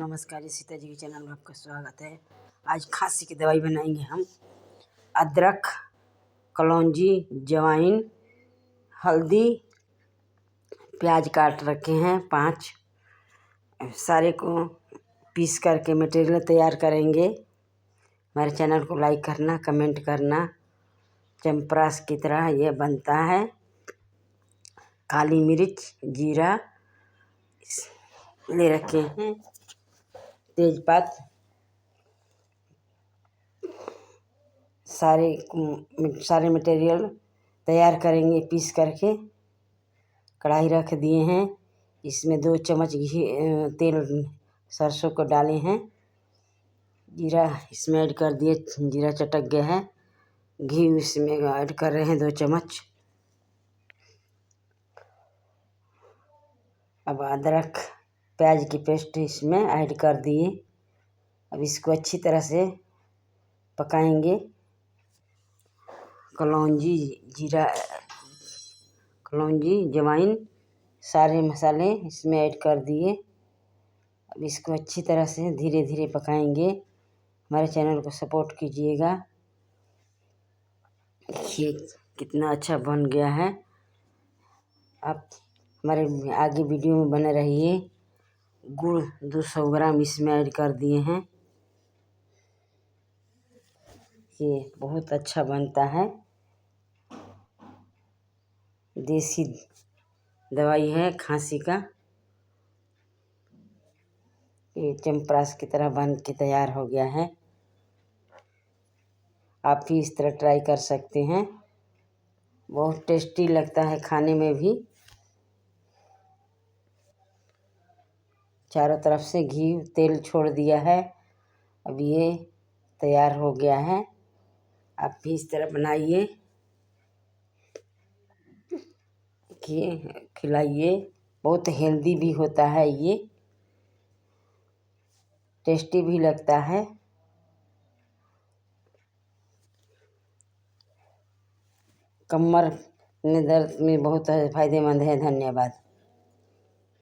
नमस्कार, सीता जी के चैनल में आपका स्वागत है। आज खांसी की दवाई बनाएंगे हम। अदरक, कलौंजी, अजवाइन, हल्दी, प्याज काट रखे हैं 5। सारे को पीस करके मटेरियल तैयार करेंगे। हमारे चैनल को लाइक करना, कमेंट करना। चम्परास की तरह यह बनता है। काली मिर्च, जीरा ले रखे हैं, तेजपात, सारे मटेरियल तैयार करेंगे पीस करके। कढ़ाई रख दिए हैं, इसमें 2 चम्मच घी तेल सरसों को डाले हैं। जीरा इसमें ऐड कर दिए, जीरा चटक गया है। घी इसमें ऐड कर रहे हैं 2 चम्मच। अब अदरक प्याज की पेस्ट इसमें ऐड कर दिए। अब इसको अच्छी तरह से पकाएंगे। कलौंजी, जीरा, कलौंजी, अजवाइन, सारे मसाले इसमें ऐड कर दिए। अब इसको अच्छी तरह से धीरे धीरे पकाएंगे। हमारे चैनल को सपोर्ट कीजिएगा। देखिए कितना अच्छा बन गया है। आप हमारे आगे वीडियो में बने रहिए। गुड़ 200 ग्राम इसमें ऐड कर दिए हैं। ये बहुत अच्छा बनता है। देसी दवाई है खांसी का। ये चम्परास की तरह बन के तैयार हो गया है। आप भी इस तरह ट्राई कर सकते हैं। बहुत टेस्टी लगता है खाने में भी। चारों तरफ से घी तेल छोड़ दिया है। अब ये तैयार हो गया है। आप भी इस तरह बनाइए, खिलाइए। बहुत हेल्दी भी होता है, ये टेस्टी भी लगता है। कमर में दर्द में बहुत फायदेमंद है। धन्यवाद।